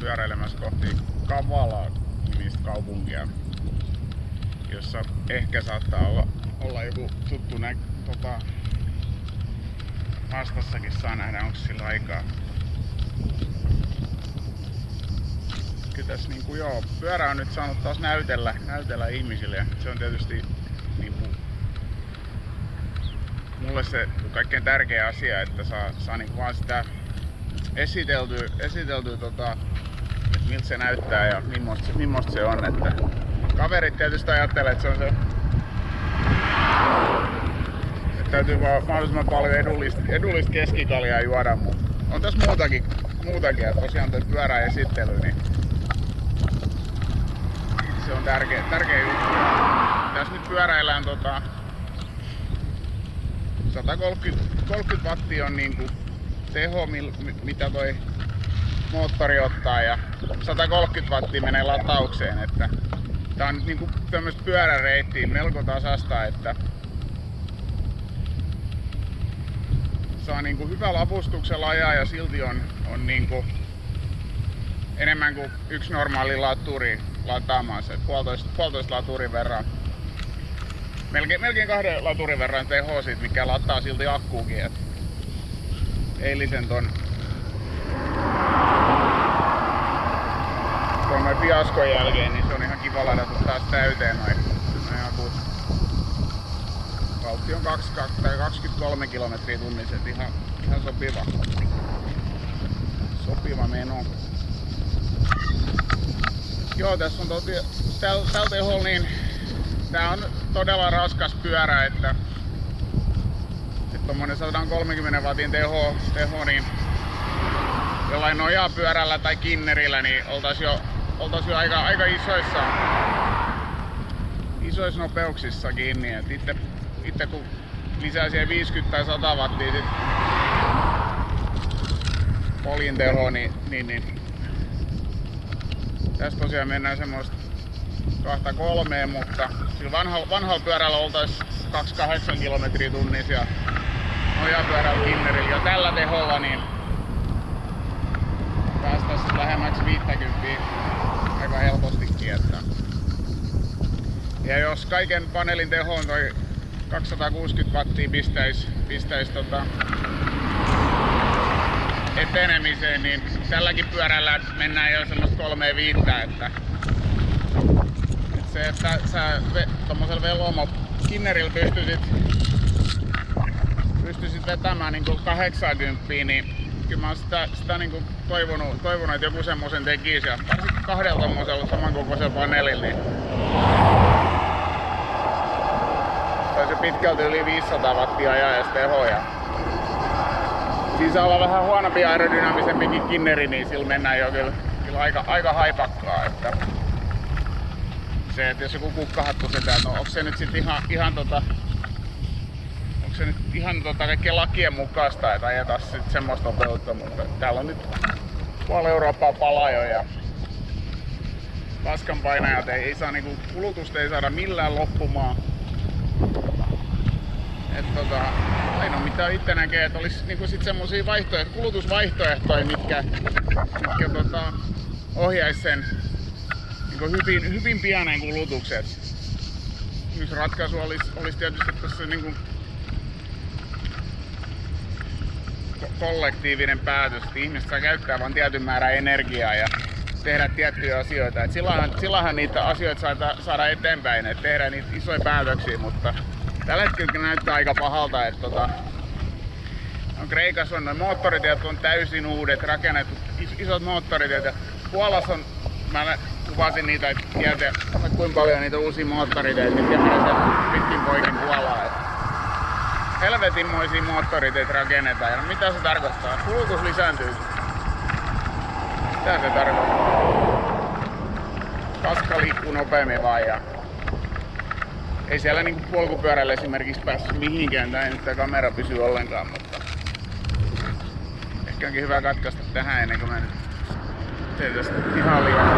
pyöräilemässä kohti Kavala-nimistä kaupunkia, jossa ehkä saattaa olla joku tuttu vastassakin. Saa nähdä, onko sillä aikaa. Kyllä tässä niinku pyörä on nyt saanut taas näytellä ihmisille, ja se on tietysti niinku mulle se kaikkein tärkeä asia, että saa niinku vaan sitä esiteltyä että miltä se näyttää ja millaista se on. Että kaverit tietysti ajattelee, että se on se, että täytyy vaan mahdollisimman paljon edullista keskikaljaa juoda, mutta on tässä muutakin, että tosiaan tuo pyöräesittely, niin se on tärkeä juttu. Tässä nyt pyöräillään 130 wattia on niinku teho, mitä toi moottori ottaa, ja 130 wattia menee lataukseen, että tää on niinku tämmöistä pyöräreittiä melko tasasta, että saa niinku hyvällä avustuksella ajaa ja silti on niinku enemmän kuin yksi normaali laturi lataamassa, että puolitoista laturin verran. Melkein 2 laturin verran tehoa siitä, mikä lataa silti akkuukin. Et eilisen ton fiaskon jälkeen, niin se on ihan kiva ladata taas täyteen noin akut. Vauhti on 23 kilometriä tunnissa, et ihan sopiva meno. Joo, tässä on tällä teholla, niin tää on todella raskas pyörä, että tommonen 130 wattin teho niin jollain nojapyörällä tai kinnerillä niin oltais jo aika isoissa nopeuksissa kiinni. Et itse kun lisää siihen 50 tai 100 wattia sit poljin tehoa, niin tässä tosiaan mennään semmoista 2-3, mutta sillä vanhalla pyörällä oltais 28 kilometriä tunnissa ja nojapyörällä kinnerillä jo tällä teholla, niin päästäisiin lähemmäksi 50 aika helpostikin. Ja jos kaiken paneelin teho on toi 260 wattia pistäis etenemiseen, niin tälläkin pyörällä mennään jo semmoista 3-5, että se, että sä tommosella Velomo kinnerillä pystyisit vetämään niinku 80, niin kyllä mä oon sitä niinku toivonut, että joku semmosen tekisi, ja varsinkin 2 tommosella samankokoisella paneelilla, niin saisi pitkälti yli 500 wattia ajajas tehoja. Siinä saa olla vähän huonompi aerodynaamisempikin kinneri, niin sillä mennään jo kyllä aika haipakkaa. Että se, että jos joku kukkahattu setää, no onko se nyt sit ihan kaikkien lakien mukaista, että ajetaan sit semmoista nopeutta, mutta täällä on nyt puoli Eurooppaa palaa jo ja paskanpainajat ei saa niinku, kulutusta ei saada millään loppumaan. Ainoa mitä itse näkee, että olisi niinku sit semmosia kulutusvaihtoehtoja, mitkä ohjaisi sen niinku hyvin pienen kulutukset. Yksi ratkaisu olisi tietysti tässä niinku kollektiivinen päätös, että ihmiset saa käyttää vain tietyn määrän energiaa ja tehdä tiettyjä asioita. Et silloinhan niitä asioita saada eteenpäin, että tehdään niitä isoja päätöksiä, mutta tällä hetkellä näyttää aika pahalta, että Kreikassa on noin moottoritiet on täysin uudet, rakennettu isot moottoritiet, ja Puolassa on, mä kuvasin niitä, että kuinka paljon niitä uusia moottoriteitä, mitkä menee pitkin poikin Puolaa. Helvetinmoisia moottoriteitä rakennetaan, ja no mitä se tarkoittaa? Kulutus lisääntyy. Mitä se tarkoittaa? Kaska liikkuu nopeammin vaan, ja ei siellä niinku polkupyörällä esimerkiksi päässyt mihinkään, tai nyt tää kamera pysyy ollenkaan, mutta ehkä onkin hyvä katkaista tähän ennen kuin mä nyt teen tästä ihan liian